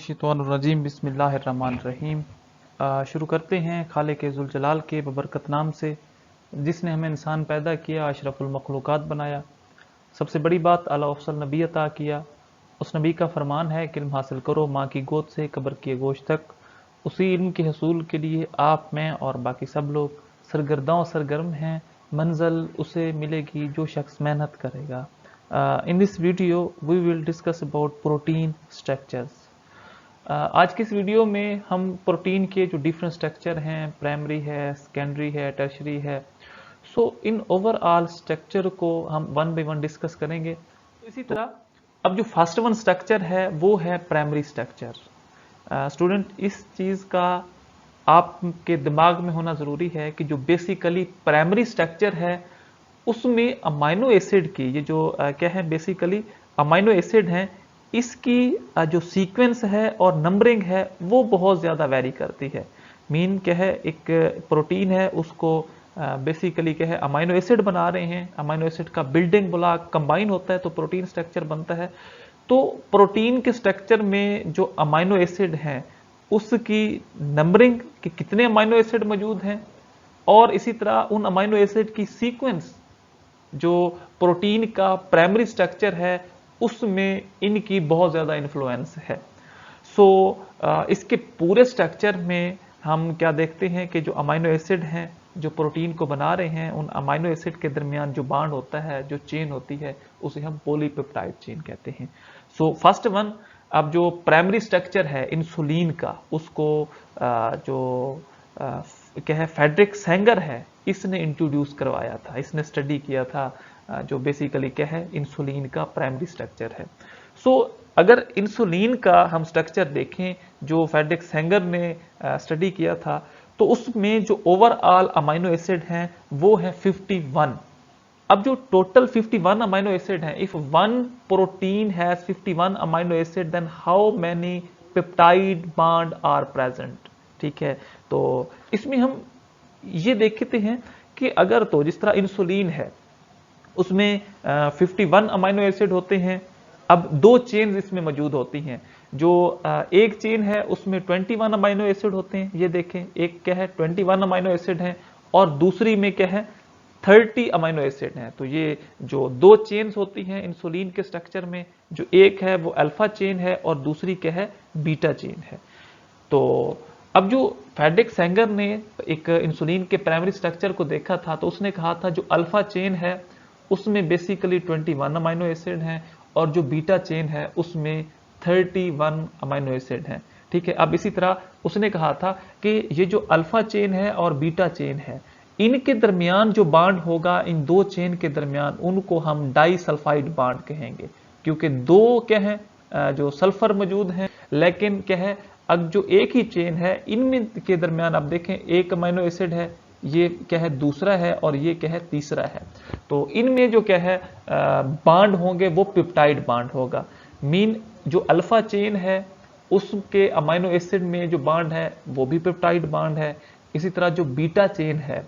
मिनश्शैतानिर्रजीम बिस्मिल्लाहिर्रहमानिर्रहीम। शुरू करते हैं खालिक ज़ुल जलाल के बबरकत नाम से, जिसने हमें इंसान पैदा किया, अशरफुल मखलूक़ात बनाया, सबसे बड़ी बात आला अफ़ज़ल नबी अता किया। उस नबी का फरमान है कि इल्म हासिल करो माँ की गोद से कब्र की गोश तक। उसी इल्म के हसूल के लिए आप, मैं और बाकी सब लोग सरगर्दां सरगर्म हैं। मंजिल उसे मिलेगी जो शख्स मेहनत करेगा। In this video we will discuss about protein structures. आज की इस वीडियो में हम प्रोटीन के जो डिफरेंट स्ट्रक्चर हैं, प्राइमरी है, सेकेंडरी है, टर्शरी है, सो इन ओवरऑल स्ट्रक्चर को हम वन बाय वन डिस्कस करेंगे। तो इसी तरह अब जो फर्स्ट वन स्ट्रक्चर है वो है प्राइमरी स्ट्रक्चर। स्टूडेंट, इस चीज़ का आपके दिमाग में होना ज़रूरी है कि जो बेसिकली प्राइमरी स्ट्रक्चर है उसमें अमाइनो एसिड की, ये जो क्या है बेसिकली अमाइनो एसिड हैं, इसकी जो सीक्वेंस है और नंबरिंग है वो बहुत ज़्यादा वेरी करती है। मीन क्या है, एक प्रोटीन है उसको बेसिकली क्या है अमाइनो एसिड बना रहे हैं, अमाइनो एसिड का बिल्डिंग ब्लॉक कंबाइन होता है तो प्रोटीन स्ट्रक्चर बनता है। तो प्रोटीन के स्ट्रक्चर में जो अमाइनो एसिड हैं उसकी नंबरिंग कि कितने अमाइनो एसिड मौजूद हैं, और इसी तरह उन अमाइनो एसिड की सीक्वेंस जो प्रोटीन का प्राइमरी स्ट्रक्चर है उसमें इनकी बहुत ज़्यादा इन्फ्लुएंस है। सो इसके पूरे स्ट्रक्चर में हम क्या देखते हैं कि जो अमाइनो एसिड हैं जो प्रोटीन को बना रहे हैं, उन अमाइनो एसिड के दरमियान जो बांड होता है, जो चेन होती है, उसे हम पॉलीपेप्टाइड चेन कहते हैं। सो फर्स्ट वन, अब जो प्राइमरी स्ट्रक्चर है इंसुलिन का, उसको जो क्या है फ्रेडरिक सेंगर है, इसने इंट्रोड्यूस करवाया था, इसने स्टडी किया था जो बेसिकली क्या है इंसुलिन का प्राइमरी स्ट्रक्चर है। सो अगर इंसुलिन का हम स्ट्रक्चर देखें जो फ्रेडरिक सेंगर ने स्टडी किया था, तो उसमें जो ओवरऑल अमाइनो एसिड हैं वो है 51। अब जो टोटल 51 अमाइनो एसिड हैं, if one protein has 51 amino acid then how many peptide bond are present. ठीक है, तो इसमें हम ये देखते हैं कि अगर तो जिस तरह इंसुलिन है उसमें 51 अमाइनो एसिड होते हैं। अब दो चेन इसमें मौजूद होती हैं। जो एक चेन है उसमें 21 अमाइनो एसिड होते हैं, ये देखें, एक क्या है 21 अमाइनो एसिड है और दूसरी में क्या है 30 अमाइनो एसिड हैं। तो ये जो दो चेन्स होती हैं इंसुलिन के स्ट्रक्चर में, जो एक है वो अल्फा चेन है और दूसरी क्या है बीटा चेन है। तो अब जो फ्रेडरिक सेंगर ने एक इंसुलिन के प्राइमरी स्ट्रक्चर को देखा था, तो उसने कहा था जो अल्फा चेन है उसमें बेसिकली 21 अमाइनो एसिड हैं और जो बीटा चेन है उसमें 31 अमाइनो एसिड हैं। ठीक है, अब इसी तरह उसने कहा था कि ये जो अल्फा चेन है और बीटा चेन है, इनके दरमियान जो बांड होगा, इन दो चेन के दरमियान, उनको हम डाई सल्फाइड बांड कहेंगे, क्योंकि दो क्या है जो सल्फर मौजूद हैं, लेकिन क्या है अब जो एक ही चेन है इनमें के दरमियान आप देखें एक अमाइनो एसिड है, ये क्या है दूसरा है और ये क्या है तीसरा है। तो इनमें जो क्या है बांड होंगे वो पेप्टाइड बांड होगा। मीन जो अल्फा चेन है उसके अमाइनो एसिड में जो बांड है वो भी पेप्टाइड बांड है। इसी तरह जो बीटा चेन है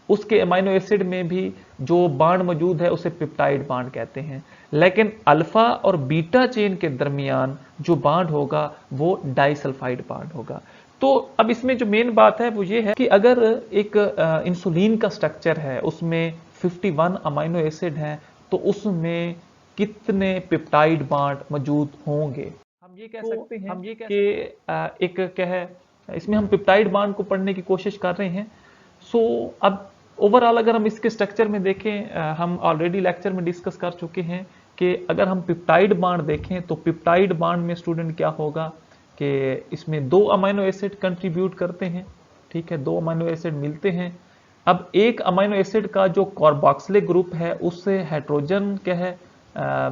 उसके अमाइनो एसिड में भी जो बांड मौजूद है उसे पेप्टाइड बांड कहते हैं। लेकिन अल्फा और बीटा चेन के दरमियान जो बांड होगा वो डाइसल्फाइड बांड होगा। तो अब इसमें जो मेन बात है वो ये है कि अगर एक इंसुलिन का स्ट्रक्चर है उसमें 51 अमाइनो एसिड हैं, तो उसमें कितने पेप्टाइड बांड मौजूद होंगे, हम ये कह सकते हैं कि एक क्या है इसमें हम पेप्टाइड बांड को पढ़ने की कोशिश कर रहे हैं। सो अब ओवरऑल अगर हम इसके स्ट्रक्चर में देखें, हम ऑलरेडी लेक्चर में डिस्कस कर चुके हैं कि अगर हम पेप्टाइड बांड देखें तो पेप्टाइड बांड में स्टूडेंट क्या होगा कि इसमें दो अमाइनो एसिड कंट्रीब्यूट करते हैं। ठीक है, दो अमाइनो एसिड मिलते हैं। अब एक अमाइनो एसिड का जो कार्बोक्सिलिक ग्रुप है उससे हाइड्रोजन क्या है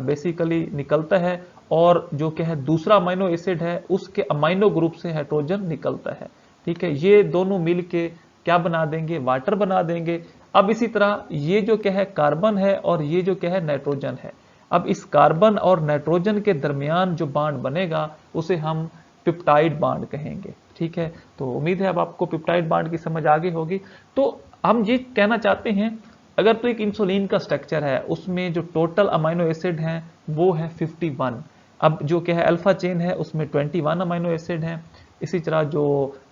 बेसिकली निकलता है, और जो क्या है दूसरा अमाइनो एसिड है उसके अमाइनो ग्रुप से हाइड्रोजन निकलता है। ठीक है, ये दोनों मिलके क्या बना देंगे, वाटर बना देंगे। अब इसी तरह ये जो क्या है कार्बन है और ये जो क्या है नाइट्रोजन है। अब इस कार्बन और नाइट्रोजन के दरमियान जो बांड बनेगा उसे हम पेप्टाइड बांड कहेंगे। ठीक है, तो उम्मीद है अब आपको पेप्टाइड बांड की समझ आ गई होगी। तो हम ये कहना चाहते हैं, अगर तो एक इंसुलिन का स्ट्रक्चर है उसमें जो टोटल अमाइनो एसिड हैं वो है 51, अब जो क्या है अल्फा चेन है उसमें 21 अमाइनो एसिड हैं। इसी तरह जो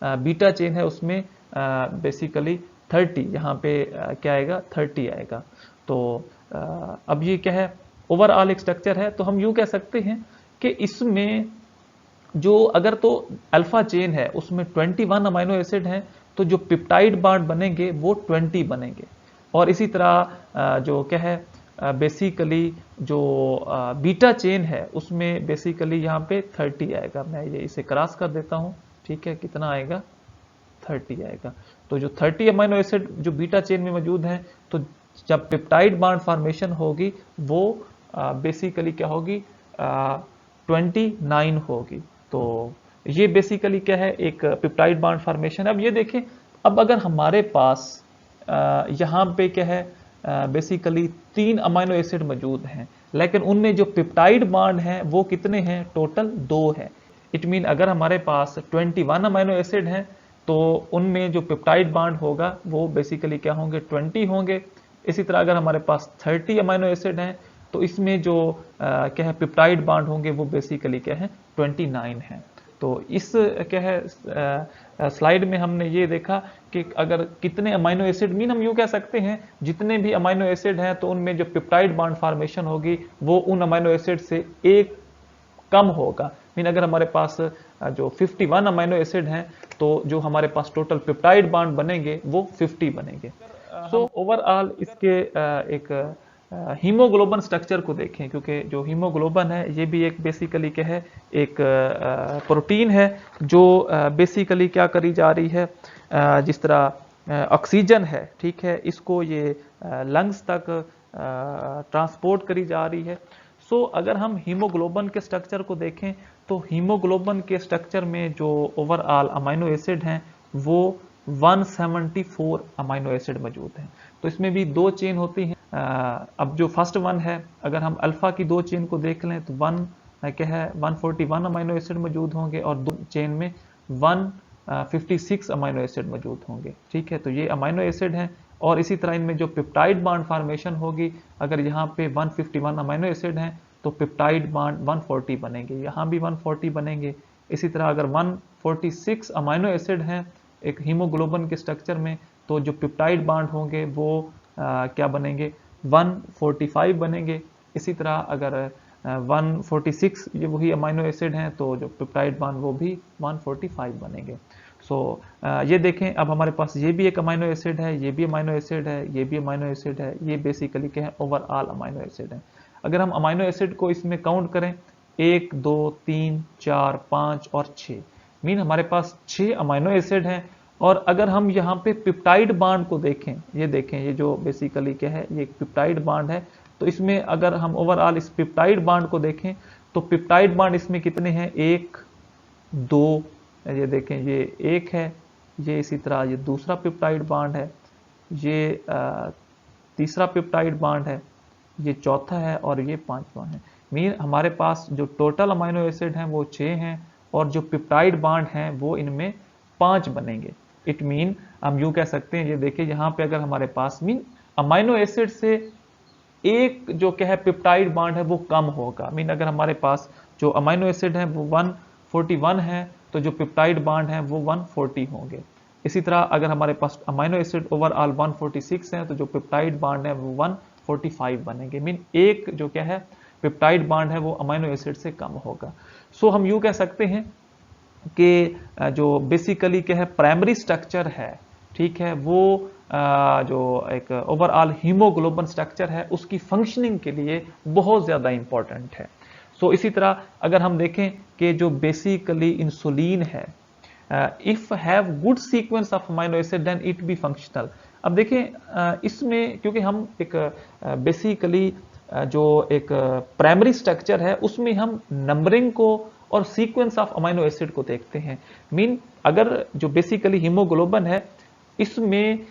बीटा चेन है उसमें बेसिकली 30, यहाँ पे क्या आएगा 30 आएगा। तो अब ये क्या है ओवरऑल एक स्ट्रक्चर है। तो हम यूँ कह सकते हैं कि इसमें जो अगर तो अल्फा चेन है उसमें 21 अमाइनो एसिड हैं, तो जो पिप्टाइड बांड बनेंगे वो 20 बनेंगे। और इसी तरह जो क्या है बेसिकली जो बीटा चेन है उसमें बेसिकली यहाँ पे 30 आएगा। मैं ये इसे क्रॉस कर देता हूँ, ठीक है, कितना आएगा 30 आएगा। तो जो 30 अमाइनो एसिड जो बीटा चेन में मौजूद हैं, तो जब पेप्टाइड बांड फॉर्मेशन होगी वो बेसिकली क्या होगी 29 होगी। तो ये बेसिकली क्या है एक पेप्टाइड बांड फॉर्मेशन। अब ये देखें, अब अगर हमारे पास यहाँ पे क्या है बेसिकली 3 अमाइनो एसिड मौजूद हैं, लेकिन उनमें जो पेप्टाइड बांड हैं वो कितने हैं, टोटल 2 है। इट मीन अगर हमारे पास 21 अमाइनो एसिड हैं तो उनमें जो पेप्टाइड बांड होगा वो बेसिकली क्या होंगे 20 होंगे। इसी तरह अगर हमारे पास 30 अमाइनो एसिड हैं तो इसमें जो क्या है पेप्टाइड बांड होंगे वो बेसिकली क्या है 29 है। तो इस क्या है स्लाइड में हमने ये देखा कि अगर कितने अमाइनो एसिड मीन हम यूँ कह सकते हैं जितने भी अमाइनो एसिड हैं तो उनमें जो पेप्टाइड बांड फॉर्मेशन होगी वो उन अमाइनो एसिड से एक कम होगा। मीन अगर हमारे पास जो 51 अमाइनो एसिड हैं तो जो हमारे पास टोटल पेप्टाइड बांड बनेंगे वो 50 बनेंगे। सो ओवरऑल इसके एक हीमोग्लोबिन स्ट्रक्चर को देखें, क्योंकि जो हीमोग्लोबिन है ये भी एक बेसिकली क्या है एक प्रोटीन है जो बेसिकली क्या करी जा रही है जिस तरह ऑक्सीजन है, ठीक है, इसको ये लंग्स तक ट्रांसपोर्ट करी जा रही है। सो अगर हम हीमोग्लोबिन के स्ट्रक्चर को देखें तो हीमोग्लोबिन के स्ट्रक्चर में जो ओवरऑल अमाइनो एसिड हैं वो 174 अमाइनो एसिड मौजूद हैं। तो इसमें भी 2 चेन होती हैं। अब जो फर्स्ट वन है अगर हम अल्फा की 2 चेन को देख लें तो क्या है 141 अमाइनो एसिड मौजूद होंगे और 2 चेन में 156 अमाइनो एसिड मौजूद होंगे, ठीक है। तो ये अमाइनो एसिड हैं। और इसी तरह इनमें जो पेप्टाइड बांड फॉर्मेशन होगी, अगर यहाँ पे 151 अमाइनो एसिड हैं तो पेप्टाइड बांड 140 बनेंगे, यहाँ भी 140 बनेंगे। इसी तरह अगर 146 अमाइनो एसिड हैं एक हीमोग्लोबिन के स्ट्रक्चर में तो जो पेप्टाइड बांड होंगे वो क्या बनेंगे 145 बनेंगे। इसी तरह अगर 146 ये वही अमाइनो एसिड हैं तो जो पेप्टाइड बांड वो भी 145 बनेंगे। सो ये देखें, अब हमारे पास ये भी एक अमाइनो एसिड है, ये भी अमाइनो एसिड है, ये भी अमाइनो एसिड है, ये बेसिकली क्या है ओवरऑल अमाइनो एसिड है। अगर हम अमाइनो एसिड को इसमें काउंट करें 1 2 3 4 5 और 6, मीन हमारे पास 6 अमाइनो एसिड हैं। और अगर हम यहाँ पे पेप्टाइड बांड को देखें, ये देखें ये जो बेसिकली क्या है ये एक पेप्टाइड बांड है। तो इसमें अगर हम ओवरऑल इस पेप्टाइड बांड को देखें तो पेप्टाइड बांड इसमें कितने हैं 1 2, ये देखें ये 1 है, ये इसी तरह ये दूसरा पेप्टाइड बांड है, ये तीसरा पेप्टाइड बांड है, ये चौथा है और ये 5वां है। मीन हमारे पास जो टोटल अमाइनो एसिड हैं वो 6 हैं और जो पेप्टाइड बांड हैं वो इनमें 5 बनेंगे। इट मीन हम यूं कह सकते हैं, ये देखिए यहाँ पे अगर हमारे पास मीन अमाइनो एसिड से एक जो क्या है पेप्टाइड बांड है वो कम होगा। मीन अगर हमारे पास जो अमाइनो एसिड है वो 141 है तो जो पेप्टाइड बांड है वो 140 होंगे। इसी तरह अगर हमारे पास अमाइनो एसिड ओवरऑल 146 है तो जो पेप्टाइड बांड है वो 145 बनेंगे। मीन एक जो क्या है पेप्टाइड बांड है वो अमाइनो एसिड से कम होगा। सो हम यूं कह सकते हैं कि जो बेसिकली क्या है प्राइमरी स्ट्रक्चर है, ठीक है, वो जो एक ओवरऑल हीमोग्लोबिन स्ट्रक्चर है उसकी फंक्शनिंग के लिए बहुत ज़्यादा इंपॉर्टेंट है। सो इसी तरह अगर हम देखें कि जो बेसिकली इंसुलिन है, if have good sequence of amino acid then it be functional. अब देखें इसमें क्योंकि हम एक बेसिकली जो एक प्राइमरी स्ट्रक्चर है उसमें हम नंबरिंग को और सीक्वेंस ऑफ अमाइनो एसिड को देखते हैं। मीन अगर जो बेसिकली हीमोग्लोबिन है इसमें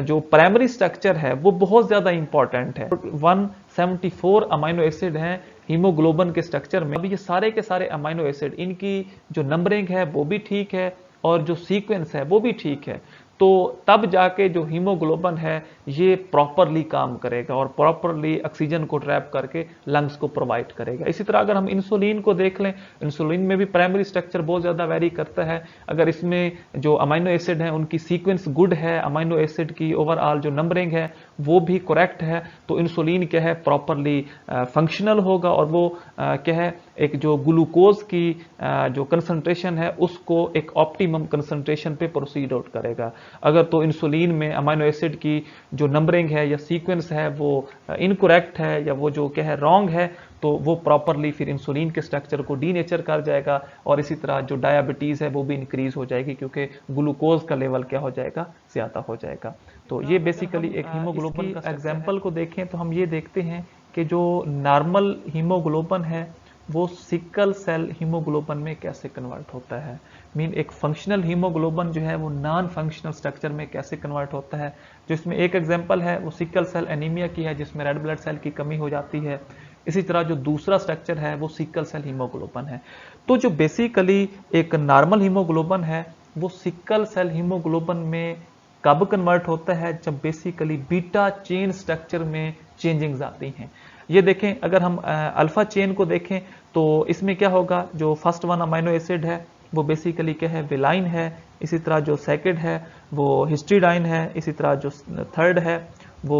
जो प्राइमरी स्ट्रक्चर है वो बहुत ज्यादा इंपॉर्टेंट है। 174 अमाइनो एसिड हैं हीमोग्लोबिन के स्ट्रक्चर में। अब ये सारे के सारे अमाइनो एसिड इनकी जो नंबरिंग है वो भी ठीक है और जो सीक्वेंस है वो भी ठीक है। तो तब जाके जो हीमोग्लोबिन है ये प्रॉपरली काम करेगा और प्रॉपरली ऑक्सीजन को ट्रैप करके लंग्स को प्रोवाइड करेगा। इसी तरह अगर हम इंसुलिन को देख लें, इंसुलिन में भी प्राइमरी स्ट्रक्चर बहुत ज़्यादा वेरी करता है। अगर इसमें जो अमाइनो एसिड है उनकी सीक्वेंस गुड है, अमाइनो एसिड की ओवरऑल जो नंबरिंग है वो भी करेक्ट है, तो इंसुलिन क्या है प्रॉपरली फंक्शनल होगा और वो क्या है एक जो ग्लूकोज की जो कंसंट्रेशन है उसको एक ऑप्टिमम कंसंट्रेशन पे प्रोसीड आउट करेगा। अगर तो इंसुलिन में अमाइनो एसिड की जो नंबरिंग है या सीक्वेंस है वो इनकरेक्ट है या वो जो क्या है रॉन्ग है, तो वो प्रॉपरली फिर इंसुलिन के स्ट्रक्चर को डीनेचर कर जाएगा और इसी तरह जो डायबिटीज है वो भी इंक्रीज हो जाएगी क्योंकि ग्लूकोज का लेवल क्या हो जाएगा, ज्यादा हो जाएगा। तो ये बेसिकली एक हीमोग्लोबिन का एग्जाम्पल को देखें तो हम ये देखते हैं कि जो नॉर्मल हीमोग्लोबिन है वो सिकल सेल हीमोग्लोबिन में कैसे कन्वर्ट होता है। मीन एक फंक्शनल हीमोग्लोबिन जो है वो नॉन फंक्शनल स्ट्रक्चर में कैसे कन्वर्ट होता है। जिसमें एक एग्जांपल है वो सिकल सेल एनीमिया की है जिसमें रेड ब्लड सेल की कमी हो जाती है। इसी तरह जो दूसरा स्ट्रक्चर है वो सिकल सेल हीमोग्लोबिन है। तो जो बेसिकली एक नॉर्मल हीमोग्लोबिन है वो सिकल सेल हीमोग्लोबिन में कब कन्वर्ट होता है, जब बेसिकली बीटा चेन स्ट्रक्चर में चेंजिंग्स आती हैं। ये देखें अगर हम अल्फा चेन को देखें तो इसमें क्या होगा, जो फर्स्ट वन अमाइनो एसिड है वो बेसिकली क्या है विलाइन है, इसी तरह जो सेकंड है वो हिस्टिडाइन है, इसी तरह जो थर्ड है वो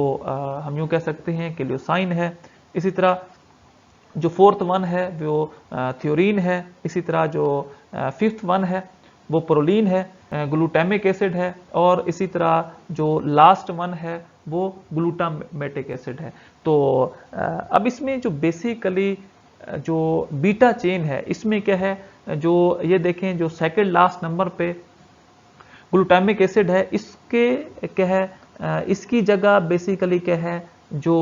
हम यूँ कह सकते हैं कि ल्यूसाइन है, इसी तरह जो फोर्थ वन है वो थ्योरीन है, इसी तरह जो फिफ्थ वन है वो प्रोलीन है, ग्लूटामिक एसिड है, और इसी तरह जो लास्ट वन है वो ग्लूटामेटिक एसिड है। तो अब इसमें जो बेसिकली जो बीटा चेन है इसमें क्या है, जो ये देखें जो सेकंड लास्ट नंबर पे ग्लूटामिक एसिड है इसके क्या है इसकी जगह बेसिकली क्या है जो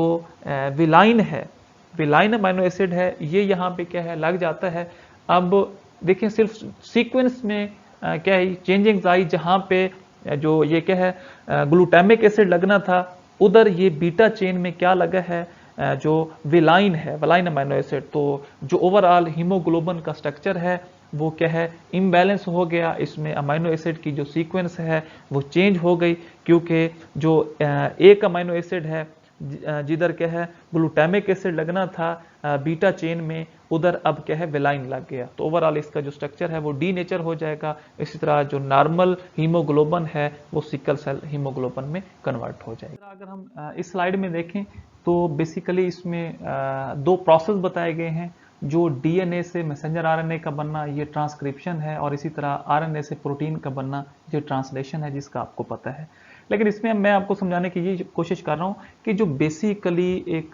विलाइन है, विलाइन अमाइनो एसिड है ये यहाँ पे क्या है लग जाता है। अब देखिए सिर्फ सीक्वेंस में क्या है चेंजिंग्स आई, जहाँ पे जो ये क्या है ग्लूटामिक एसिड लगना था उधर ये बीटा चेन में क्या लगा है जो विलाइन है, विलाइन अमाइनो एसिड। तो जो ओवरऑल हीमोग्लोबिन का स्ट्रक्चर है वो क्या है इम्बैलेंस हो गया, इसमें अमाइनो एसिड की जो सीक्वेंस है वो चेंज हो गई क्योंकि जो एक अमाइनो एसिड है जिधर क्या है ग्लूटामिक एसिड लगना था बीटा चेन में उधर अब क्या है विलाइन लग गया, तो ओवरऑल इसका जो स्ट्रक्चर है वो डीनेचर हो जाएगा। इसी तरह जो नॉर्मल हीमोग्लोबिन है वो सिकल सेल हीमोग्लोबिन में कन्वर्ट हो जाएगा। अगर हम इस स्लाइड में देखें तो बेसिकली इसमें दो प्रोसेस बताए गए हैं, जो डीएनए से मैसेंजर आरएनए का बनना ये ट्रांसक्रिप्शन है और इसी तरह आरएनए से प्रोटीन का बनना ये ट्रांसलेशन है, जिसका आपको पता है। लेकिन इसमें मैं आपको समझाने की ये कोशिश कर रहा हूँ कि जो बेसिकली एक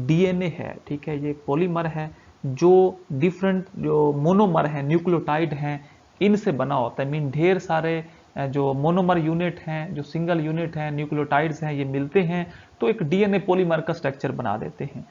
डीएनए है, ठीक है, ये पॉलीमर है जो डिफरेंट जो मोनोमर है न्यूक्लियोटाइड हैं इनसे बना होता है। मीन ढेर सारे जो मोनोमर यूनिट हैं, जो सिंगल यूनिट हैं, न्यूक्लियोटाइड्स हैं, ये मिलते हैं तो एक डीएनए पॉलीमर का स्ट्रक्चर बना देते हैं।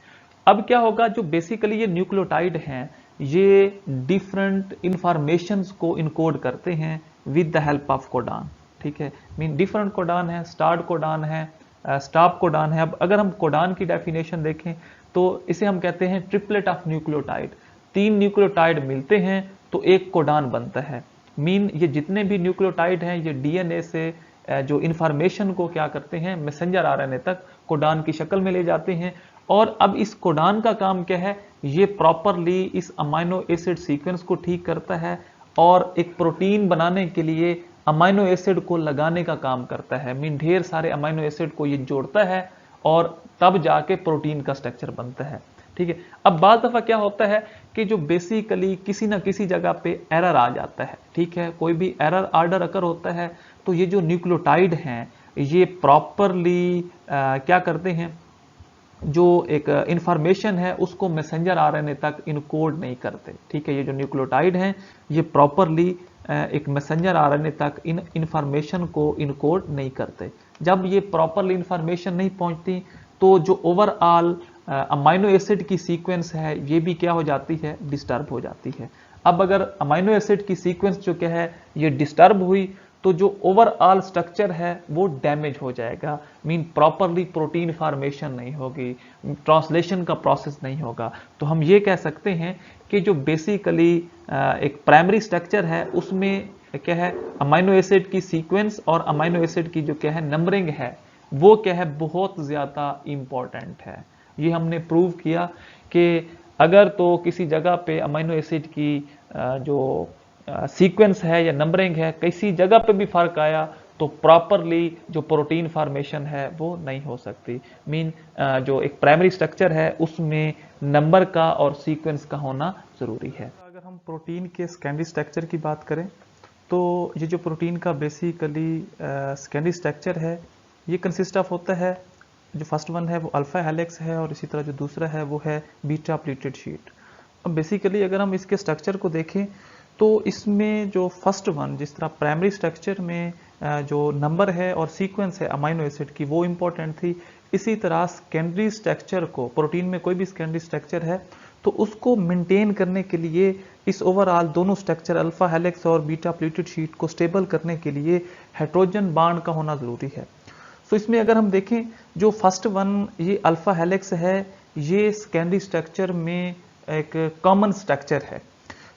अब क्या होगा, जो बेसिकली ये न्यूक्लियोटाइड हैं ये डिफरेंट इंफॉर्मेशंस को इनकोड करते हैं with the help of codon, ठीक है। मीन डिफरेंट कोडान है, स्टार्ट कोडान है, स्टॉप कोडान है। अब अगर हम कोडान की डेफिनेशन देखें तो इसे हम कहते हैं ट्रिपलेट ऑफ न्यूक्लियोटाइड। 3 न्यूक्लियोटाइड मिलते हैं तो एक कोडान बनता है। मीन ये जितने भी न्यूक्लियोटाइड हैं ये डीएनए से जो इंफॉर्मेशन को क्या करते हैं मैसेंजर आरएनए तक कोडान की शक्ल में ले जाते हैं। और अब इस कोडान का काम क्या है, ये प्रॉपरली इस अमाइनो एसिड सीक्वेंस को ठीक करता है और एक प्रोटीन बनाने के लिए अमाइनो एसिड को लगाने का काम करता है। मीन ढेर सारे अमाइनो एसिड को ये जोड़ता है और तब जाके प्रोटीन का स्ट्रक्चर बनता है, ठीक है। अब बात दफा क्या होता है कि जो बेसिकली किसी ना किसी जगह पे एरर आ जाता है, ठीक है, कोई भी एरर ऑर्डर अकर होता है तो ये जो न्यूक्लियोटाइड हैं ये प्रॉपरली क्या करते हैं, जो एक इंफॉर्मेशन है उसको मैसेंजर आरएनए तक इनकोड नहीं करते, ठीक है। ये जो न्यूक्लियोटाइड हैं ये प्रॉपरली एक मैसेंजर आरएनए तक इन इंफॉर्मेशन को इनकोड नहीं करते। जब ये प्रॉपरली इंफॉर्मेशन नहीं पहुंचती तो जो ओवरऑल अमाइनो एसिड की सीक्वेंस है ये भी क्या हो जाती है, डिस्टर्ब हो जाती है। अब अगर अमाइनो एसिड की सीक्वेंस जो क्या है ये डिस्टर्ब हुई तो जो ओवरऑल स्ट्रक्चर है वो डैमेज हो जाएगा। मीन प्रॉपरली प्रोटीन फॉर्मेशन नहीं होगी, ट्रांसलेशन का प्रोसेस नहीं होगा। तो हम ये कह सकते हैं कि जो बेसिकली एक प्राइमरी स्ट्रक्चर है उसमें क्या है अमाइनो एसिड की सीक्वेंस और अमाइनो एसिड की जो क्या है नंबरिंग है वो क्या है बहुत ज़्यादा इम्पॉर्टेंट है। ये हमने प्रूव किया कि अगर तो किसी जगह पे अमाइनो एसिड की जो सीक्वेंस है या नंबरिंग है किसी जगह पे भी फर्क आया तो प्रॉपरली जो प्रोटीन फॉर्मेशन है वो नहीं हो सकती। मीन जो एक प्राइमरी स्ट्रक्चर है उसमें नंबर का और सीक्वेंस का होना ज़रूरी है। अगर हम प्रोटीन के सेकेंडरी स्ट्रक्चर की बात करें तो ये जो प्रोटीन का बेसिकली सेकेंडरी स्ट्रक्चर है ये कंसिस्ट ऑफ होता है, जो फर्स्ट वन है वो अल्फा हेलिक्स है और इसी तरह जो दूसरा है वो है बीटा प्लीटेड शीट। अब बेसिकली अगर हम इसके स्ट्रक्चर को देखें तो इसमें जो फर्स्ट वन जिस तरह प्राइमरी स्ट्रक्चर में जो नंबर है और सीक्वेंस है अमाइनो एसिड की वो इम्पोर्टेंट थी, इसी तरह सेकेंडरी स्ट्रक्चर को प्रोटीन में कोई भी सेकेंडरी स्ट्रक्चर है तो उसको मेंटेन करने के लिए इस ओवरऑल दोनों स्ट्रक्चर अल्फा हेलिक्स और बीटा प्लीटेड शीट को स्टेबल करने के लिए हाइड्रोजन बॉन्ड का होना ज़रूरी है। सो इसमें अगर हम देखें जो फर्स्ट वन ये अल्फा हेलिक्स है ये सेकेंडरी स्ट्रक्चर में एक कॉमन स्ट्रक्चर है।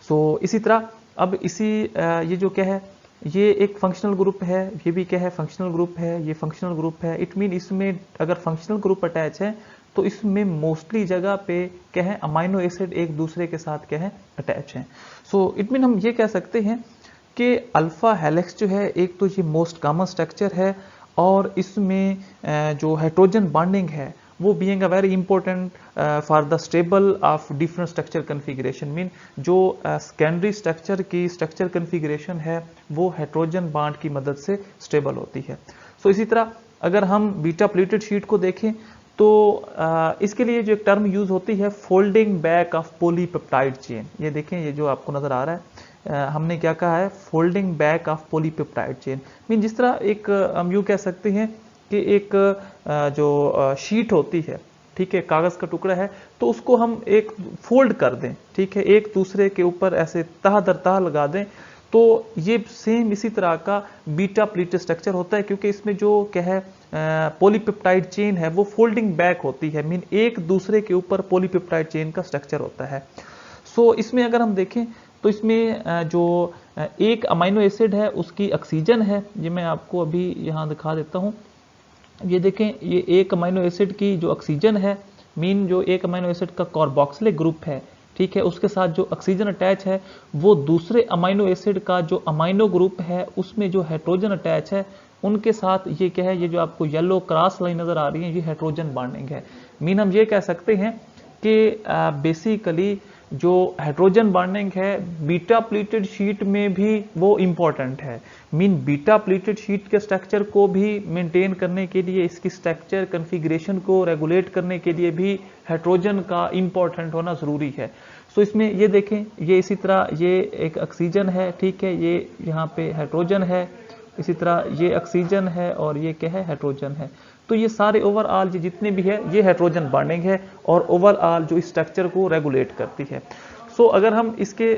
सो इसी तरह अब ये जो क्या है ये एक फंक्शनल ग्रुप है, ये भी क्या है फंक्शनल ग्रुप है, ये फंक्शनल ग्रुप है। इट मीन इसमें अगर फंक्शनल ग्रुप अटैच है तो इसमें मोस्टली जगह पे क्या है अमाइनो एसिड एक दूसरे के साथ क्या है अटैच है। सो इट मीन हम ये कह सकते हैं कि अल्फा हेलिक्स जो है एक तो ये मोस्ट कॉमन स्ट्रक्चर है और इसमें जो हाइड्रोजन बॉन्डिंग है वो being a very important for the stable of different structure configuration. Mean जो सेकेंडरी स्ट्रक्चर की स्ट्रक्चर कन्फिगरेशन है वो हाइड्रोजन बॉन्ड की मदद से स्टेबल होती है। सो इसी तरह अगर हम बीटा प्लीटेड शीट को देखें तो इसके लिए जो एक टर्म यूज होती है folding back of polypeptide chain. ये देखें ये जो आपको नजर आ रहा है हमने क्या कहा है folding back of polypeptide chain. Mean जिस तरह एक हम यूँ कह सकते हैं कि एक जो शीट होती है, ठीक है, कागज का टुकड़ा है तो उसको हम एक फोल्ड कर दें, ठीक है, एक दूसरे के ऊपर ऐसे तह दर तह लगा दें तो ये सेम इसी तरह का बीटा प्लीटेड स्ट्रक्चर होता है क्योंकि इसमें जो क्या है पॉलीपेप्टाइड चेन है वो फोल्डिंग बैक होती है। मीन एक दूसरे के ऊपर पॉलीपेप्टाइड चेन का स्ट्रक्चर होता है। सो इसमें अगर हम देखें तो इसमें जो एक अमाइनो एसिड है उसकी ऑक्सीजन है, ये मैं आपको अभी यहाँ दिखा देता हूँ। ये देखें ये एक अमाइनो एसिड की जो ऑक्सीजन है, मीन जो एक अमाइनो एसिड का कार्बोक्सिलिक ग्रुप है, ठीक है, उसके साथ जो ऑक्सीजन अटैच है वो दूसरे अमाइनो एसिड का जो अमाइनो ग्रुप है उसमें जो हाइड्रोजन अटैच है उनके साथ ये क्या है, ये जो आपको येलो क्रॉस लाइन नजर आ रही है ये हाइड्रोजन बॉन्डिंग है। मीन हम ये कह सकते हैं कि बेसिकली जो हाइड्रोजन बॉन्डिंग है बीटा प्लीटेड शीट में भी वो इम्पोर्टेंट है। मीन बीटा प्लीटेड शीट के स्ट्रक्चर को भी मेंटेन करने के लिए इसकी स्ट्रक्चर कन्फिग्रेशन को रेगुलेट करने के लिए भी हाइड्रोजन का इम्पोर्टेंट होना ज़रूरी है। सो इसमें ये देखें ये इसी तरह ये एक ऑक्सीजन है, ठीक है, ये यहाँ पे हाइड्रोजन है, इसी तरह ये ऑक्सीजन है और ये क्या है हाइड्रोजन है। तो ये सारे ओवरऑल ये जितने भी है ये हाइड्रोजन बॉन्डिंग है और ओवरऑल जो इस स्ट्रक्चर को रेगुलेट करती है। सो अगर हम इसके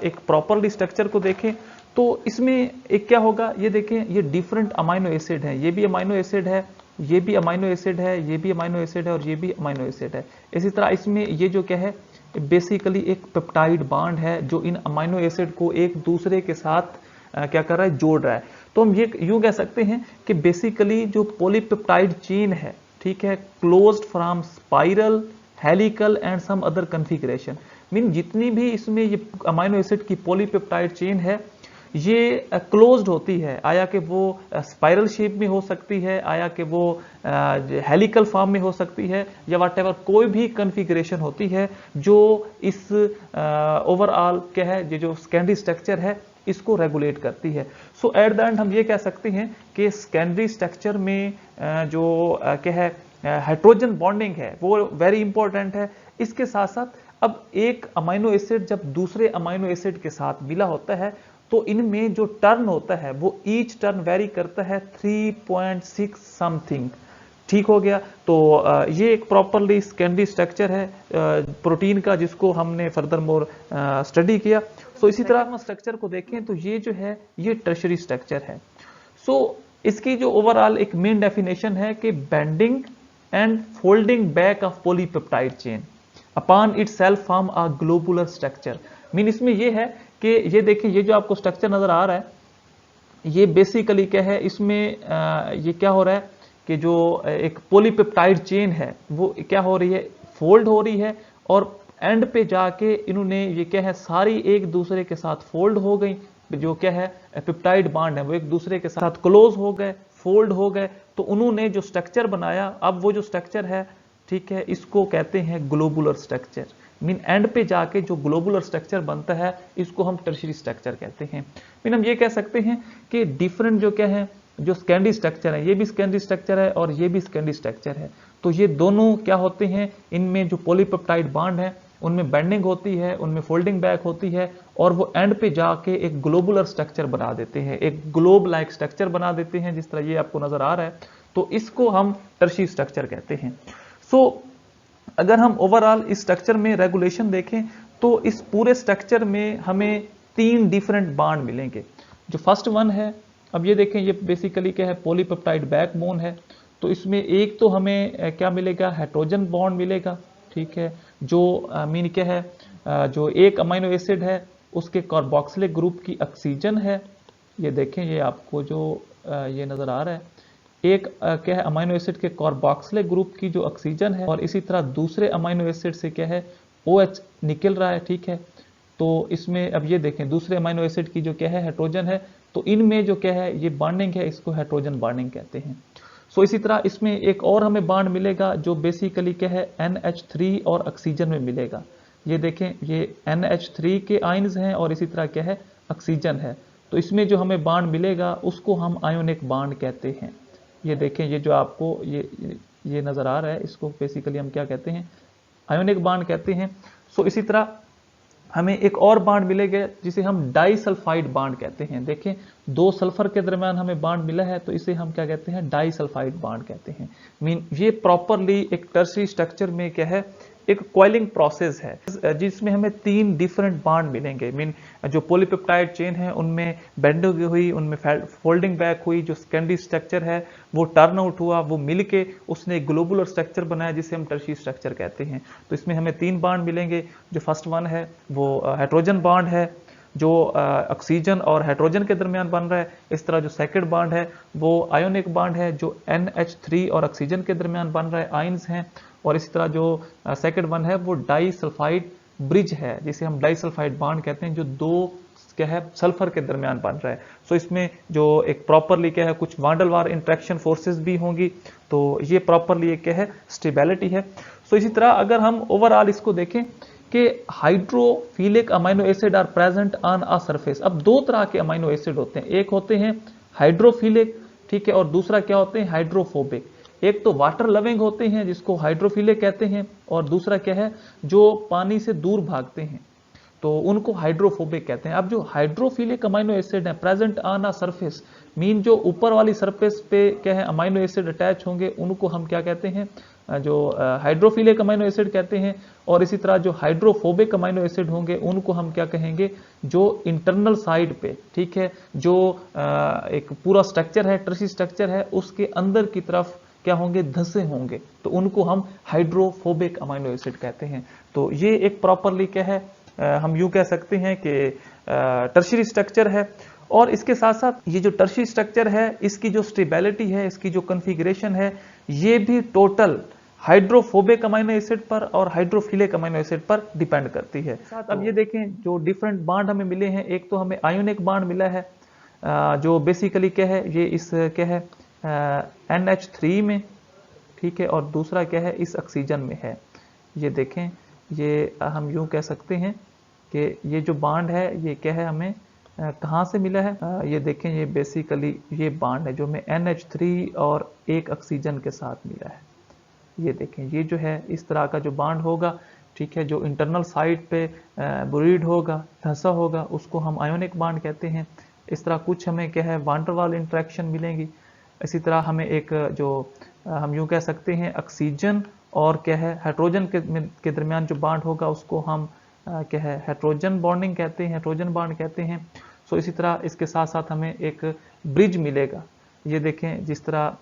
एक प्रॉपरली स्ट्रक्चर को देखें तो इसमें एक क्या होगा, ये देखें ये डिफरेंट अमाइनो एसिड है, ये भी अमाइनो एसिड है, ये भी अमाइनो एसिड है, ये भी अमाइनो एसिड है और ये भी अमाइनो एसिड है। इसी तरह इसमें ये जो क्या है बेसिकली एक पेप्टाइड बॉन्ड है जो इन अमाइनो एसिड को एक दूसरे के साथ क्या कर रहा है जोड़ रहा है। तो हम ये यूं कह सकते हैं कि बेसिकली जो पॉलीपेप्टाइड चेन है, ठीक है, closed from spiral helical and some other configuration. Mean जितनी भी इसमें ये अमाइनो एसिड की पॉलीपेप्टाइड चेन है ये क्लोज्ड होती है, आया कि वो स्पाइरल शेप में हो सकती है, आया कि वो हेलिकल फॉर्म में हो सकती है या व्हाटएवर कोई भी कन्फिगरेशन होती है जो इस ओवरऑल क्या है ये जो सेकेंडरी स्ट्रक्चर है इसको रेगुलेट करती है। सो एट द एंड हम ये कह सकते हैं कि सेकेंडरी स्ट्रक्चर में जो क्या है हाइड्रोजन बॉन्डिंग है वो वेरी इंपॉर्टेंट है। इसके साथ साथ अब एक अमाइनो एसिड जब दूसरे अमाइनो एसिड के साथ मिला होता है तो इनमें जो टर्न होता है वो ईच टर्न वेरी करता है 3.6 समथिंग, ठीक हो गया। तो ये एक प्रॉपरली सेकेंडरी स्ट्रक्चर है प्रोटीन का जिसको हमने फर्दर मोर स्टडी किया। सो इसी तरह हम स्ट्रक्चर को देखें तो ये जो है ये टर्शरी स्ट्रक्चर है। सो इसकी जो ओवरऑल एक मेन डेफिनेशन है कि bending and folding back of polypeptide chain upon itself form a globular structure. Mean इसमें ये है कि ये देखिए ये जो आपको स्ट्रक्चर नजर आ रहा है ये बेसिकली क्या है, इसमें ये क्या हो रहा है कि जो एक पॉलीपेप्टाइड चेन है वो क्या हो रही है, फोल्ड हो रही है, और एंड पे जाके इन्होंने ये क्या है, सारी एक दूसरे के साथ फोल्ड हो गई। जो क्या है पेप्टाइड बांड है वो एक दूसरे के साथ क्लोज हो गए, फोल्ड हो गए, तो उन्होंने जो स्ट्रक्चर बनाया, अब वो जो स्ट्रक्चर है, ठीक है, इसको कहते हैं ग्लोबुलर स्ट्रक्चर। मीन एंड पे जाके जो ग्लोबुलर स्ट्रक्चर बनता है इसको हम टर्शियरी स्ट्रक्चर कहते हैं। मीन हम ये कह सकते हैं कि डिफरेंट जो क्या है, जो सेकेंडरी स्ट्रक्चर है, ये भी सेकेंडरी स्ट्रक्चर है और ये भी सेकेंडरी स्ट्रक्चर है, तो ये दोनों क्या होते हैं, इनमें जो पॉलीपेप्टाइड बांड है उनमें बेंडिंग होती है, उनमें फोल्डिंग बैक होती है, और वो एंड पे जाके एक ग्लोबुलर स्ट्रक्चर बना देते हैं, एक ग्लोब लाइक स्ट्रक्चर बना देते हैं, जिस तरह ये आपको नजर आ रहा है। तो इसको हम टर्शियरी स्ट्रक्चर कहते हैं। सो अगर हम ओवरऑल इस स्ट्रक्चर में रेगुलेशन देखें तो इस पूरे स्ट्रक्चर में हमें 3 डिफरेंट बांड मिलेंगे। जो फर्स्ट वन है, अब ये देखें, ये बेसिकली क्या है, पॉलीपेप्टाइड बैकबोन है, तो इसमें एक तो हमें क्या मिलेगा, हाइड्रोजन बॉन्ड मिलेगा, ठीक है, जो मीन क्या है, जो एक अमीनो एसिड है उसके कार्बोक्सिलिक ग्रुप की ऑक्सीजन है। ये देखें, ये आपको जो ये नजर आ रहा है, एक क्या है अमीनो एसिड के कार्बोक्सिलिक ग्रुप की जो ऑक्सीजन है, और इसी तरह दूसरे अमीनो एसिड से क्या है OH निकल रहा है, ठीक है। तो इसमें अब ये देखें, दूसरे अमीनो एसिड की जो क्या है हाइड्रोजन है, तो इनमें जो क्या है ये बॉन्डिंग है, इसको हाइड्रोजन बॉन्डिंग कहते हैं। सो इसी तरह इसमें एक और हमें बॉन्ड मिलेगा जो बेसिकली क्या है NH3 और ऑक्सीजन में मिलेगा। ये देखें, ये NH3 के आयन्स हैं और इसी तरह क्या है ऑक्सीजन है, तो इसमें जो हमें बॉन्ड मिलेगा उसको हम आयोनिक बॉन्ड कहते हैं। ये देखें, ये जो आपको ये नजर आ रहा है, इसको बेसिकली हम क्या कहते हैं, आयोनिक बॉन्ड कहते हैं। सो इसी तरह हमें एक और बॉन्ड मिलेगा जिसे हम डाइसल्फाइड बॉन्ड कहते हैं। देखें, 2 सल्फर के दरमियान हमें बॉन्ड मिला है, तो इसे हम क्या कहते हैं, डाइसल्फाइड बॉन्ड कहते हैं। मीन ये प्रॉपरली एक टर्शियरी स्ट्रक्चर में क्या है, एक कॉइलिंग प्रोसेस है जिसमें हमें 3 डिफरेंट बॉन्ड मिलेंगे। मीन जो पॉलीपेप्टाइड चेन है उनमें बेंडिंग हुई, उनमें फोल्डिंग बैक हुई, जो सेकेंडरी स्ट्रक्चर है वो टर्न आउट हुआ, वो मिलके उसने एक ग्लोबुलर स्ट्रक्चर बनाया जिसे हम टर्शियरी स्ट्रक्चर कहते हैं। तो इसमें हमें 3 बॉन्ड मिलेंगे। जो फर्स्ट वन है वो हाइड्रोजन बॉन्ड है, जो ऑक्सीजन और हाइड्रोजन के दरमियान बन रहा है। इस तरह जो सेकंड बॉन्ड है वो आयोनिक बॉन्ड है, जो NH3 और ऑक्सीजन के दरमियान बन रहा है, आयन्स हैं। और इसी तरह जो सेकंड वन है वो डाइसल्फाइड ब्रिज है, जिसे हम डाइसल्फाइड बॉन्ड कहते हैं, जो 2 क्या है सल्फर के दरमियान बन रहा है। सो इसमें जो एक प्रॉपरली क्या है, कुछ वांडल वार इंट्रैक्शन फोर्सेस भी होंगी, तो ये प्रॉपरली एक क्या है स्टेबिलिटी है। सो इसी तरह अगर हम ओवरऑल इसको देखें कि hydrophilic amino acid are present on a surface. अब 2 तरह के अमीनो एसिड होते हैं, एक होते हैं हाइड्रोफिलिक, ठीक है, और दूसरा क्या होते हैं हाइड्रोफोबिक। एक तो वाटर लविंग होते हैं जिसको हाइड्रोफिलिक कहते हैं, और दूसरा क्या है जो पानी से दूर भागते हैं, तो उनको हाइड्रोफोबिक कहते हैं। अब जो हाइड्रोफिलिक अमीनो एसिड है present on a surface, mean जो ऊपर वाली सरफेस पे क्या है अमीनो एसिड अटैच होंगे, उनको हम क्या कहते हैं, जो हाइड्रोफिलिक अमीनो एसिड कहते हैं। और इसी तरह जो हाइड्रोफोबिक अमीनो एसिड होंगे उनको हम क्या कहेंगे, जो इंटरनल साइड पे, ठीक है, जो एक पूरा स्ट्रक्चर है, टर्शियरी स्ट्रक्चर है, उसके अंदर की तरफ क्या होंगे, धंसे होंगे, तो उनको हम हाइड्रोफोबिक अमीनो एसिड कहते हैं। तो ये एक प्रॉपरली क्या है, हम यूं कह सकते हैं कि टर्शियरी स्ट्रक्चर है। और इसके साथ साथ ये जो टर्शियरी स्ट्रक्चर है, इसकी जो स्टेबिलिटी है, इसकी जो कॉन्फ़िगरेशन है, ये भी टोटल हाइड्रोफोबिक अमीनो एसिड पर और हाइड्रोफिलिक अमीनो एसिड पर डिपेंड करती है। साथ अब ये देखें, जो डिफरेंट बॉन्ड हमें मिले हैं, एक तो हमें आयोनिक बॉन्ड मिला है, जो बेसिकली क्या है, ये इस क्या है NH3 में, ठीक है, और दूसरा क्या है इस ऑक्सीजन में है। ये देखें, ये हम यूं कह सकते हैं कि ये जो बॉन्ड है ये क्या है, हमें कहाँ से मिला है। ये देखें, ये बेसिकली ये बॉन्ड है जो हमें NH3 और एक ऑक्सीजन के साथ मिला है। ये देखें, ये जो है इस तरह का जो बॉन्ड होगा, ठीक है, जो इंटरनल साइड पे बुरीड होगा, धंसा होगा, उसको हम आयोनिक बॉन्ड कहते हैं। इस तरह कुछ हमें क्या है वान टू वाल इंट्रैक्शन मिलेंगी। इसी तरह हमें एक जो हम यूं कह सकते हैं ऑक्सीजन और क्या है हाइड्रोजन के दरमियान जो बॉन्ड होगा उसको हम क्या है हाइड्रोजन बॉन्डिंग कहते हैं, हाइड्रोजन बॉन्ड कहते हैं। सो इसी तरह इसके साथ साथ हमें एक ब्रिज मिलेगा। ये देखें, जिस तरह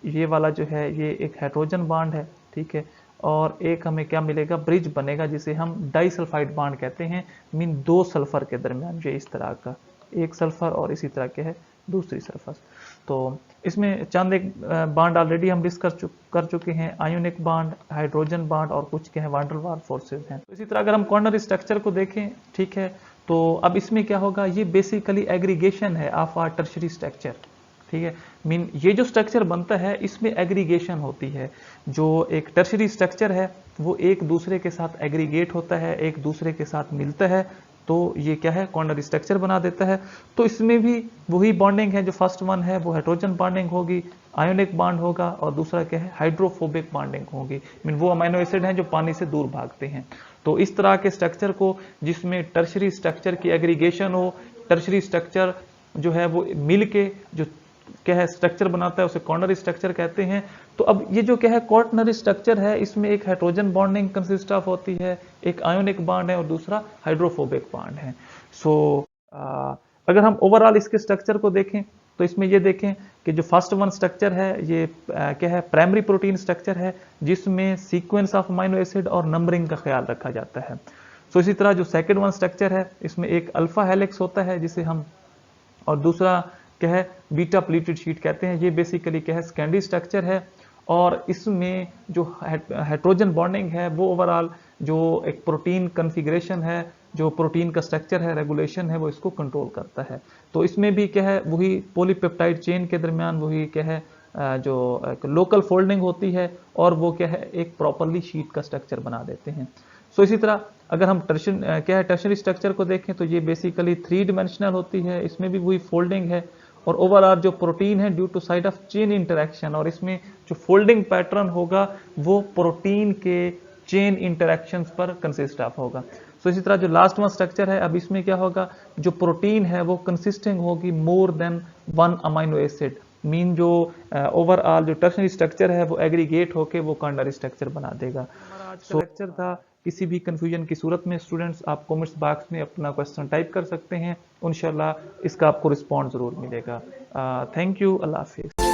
ये वाला जो है ये एक हाइड्रोजन बॉन्ड है, ठीक है, और एक हमें क्या मिलेगा, ब्रिज बनेगा जिसे हम डाइसल्फाइड बॉन्ड कहते हैं, मीन 2 सल्फर के दरमियान ये इस तरह का एक सल्फर और इसी तरह के है दूसरी सल्फर। तो इसमें चंद एक बाड ऑलरेडी हम डिस्कस कर चुके हैं, आयोनिक बाड, हाइड्रोजन बाड और कुछ के हैं वान डेर वाल्स फोर्सेज हैं। तो इसी तरह अगर हम क्वार्नरी स्ट्रक्चर को देखें, ठीक है, तो अब इसमें क्या होगा, ये बेसिकली एग्रीगेशन है ऑफ आर टर्शरी स्ट्रक्चर, ठीक है। मीन ये जो स्ट्रक्चर बनता है इसमें एग्रीगेशन होती है, जो एक टर्शरी स्ट्रक्चर है वो एक दूसरे के साथ एग्रीगेट होता है, एक दूसरे के साथ मिलता है, तो ये क्या है, क्वार्नरी स्ट्रक्चर बना देता है। तो इसमें भी वही बॉन्डिंग है, जो फर्स्ट वन है वो हाइड्रोजन बॉन्डिंग होगी, आयोनिक बॉन्ड होगा, और दूसरा क्या है, हाइड्रोफोबिक बॉन्डिंग होगी। मीन वो अमीनो एसिड हैं जो पानी से दूर भागते हैं। तो इस तरह के स्ट्रक्चर को, जिसमें टर्शरी स्ट्रक्चर की एग्रीगेशन हो, टर्शरी स्ट्रक्चर जो है वो मिल के जो क्या है स्ट्रक्चर बनाता है, उसे क्वार्नरी स्ट्रक्चर कहते हैं। तो अब ये जो क्या है क्वार्नरी स्ट्रक्चर है, इसमें एक हाइड्रोजन बॉन्डिंग कंसिस्ट ऑफ होती है, एक आयोनिक बॉन्ड है और दूसरा हाइड्रोफोबिक बॉन्ड है। सो अगर हम ओवरऑल इसके स्ट्रक्चर को देखें तो इसमें ये देखें कि जो फर्स्ट वन स्ट्रक्चर है ये क्या है, प्राइमरी प्रोटीन स्ट्रक्चर है, जिसमें सीक्वेंस ऑफ अमीनो एसिड और नंबरिंग का ख्याल रखा जाता है। सो इसी तरह जो सेकेंड वन स्ट्रक्चर है, इसमें एक अल्फा हेलिक्स होता है जिसे हम, और दूसरा क्या है, बीटा प्लीटेड शीट कहते हैं। ये बेसिकली क्या है, स्कैंडी स्ट्रक्चर है, और इसमें जो हाइड्रोजन बॉन्डिंग है वो ओवरऑल जो एक प्रोटीन कन्फिग्रेशन है, जो प्रोटीन का स्ट्रक्चर है, रेगुलेशन है, वो इसको कंट्रोल करता है। तो इसमें भी क्या है, वही पॉलीपेप्टाइड चेन के दरमियान वही क्या है, जो लोकल फोल्डिंग होती है, और वो क्या है, एक प्रॉपरली शीट का स्ट्रक्चर बना देते हैं। सो इसी तरह अगर हम टर्शरी स्ट्रक्चर को देखें तो ये बेसिकली 3 डिमेंशनल होती है, इसमें भी वही फोल्डिंग है, और ओवरऑल जो प्रोटीन है due to side of chain interaction, और इसमें जो फोल्डिंग पैटर्न होगा वो प्रोटीन के चेन इंटरेक्शंस पर कंसिस्ट ऑफ होगा। सो इसी तरह जो लास्ट वन स्ट्रक्चर है, अब इसमें क्या होगा, जो प्रोटीन है वो कंसिस्टिंग होगी more than 1 amino acid. Mean जो ओवरऑल जो टर्शरी स्ट्रक्चर है वो एग्रीगेट होके वो क्वार्नरी स्ट्रक्चर बना देगा। हमारा आज का लेक्चर था। किसी भी कंफ्यूजन की सूरत में स्टूडेंट्स आप कमेंट्स बॉक्स में अपना क्वेश्चन टाइप कर सकते हैं, इंशाल्लाह इसका आपको रिस्पॉन्स ज़रूर मिलेगा। थैंक यू, अल्लाह हाफिज़।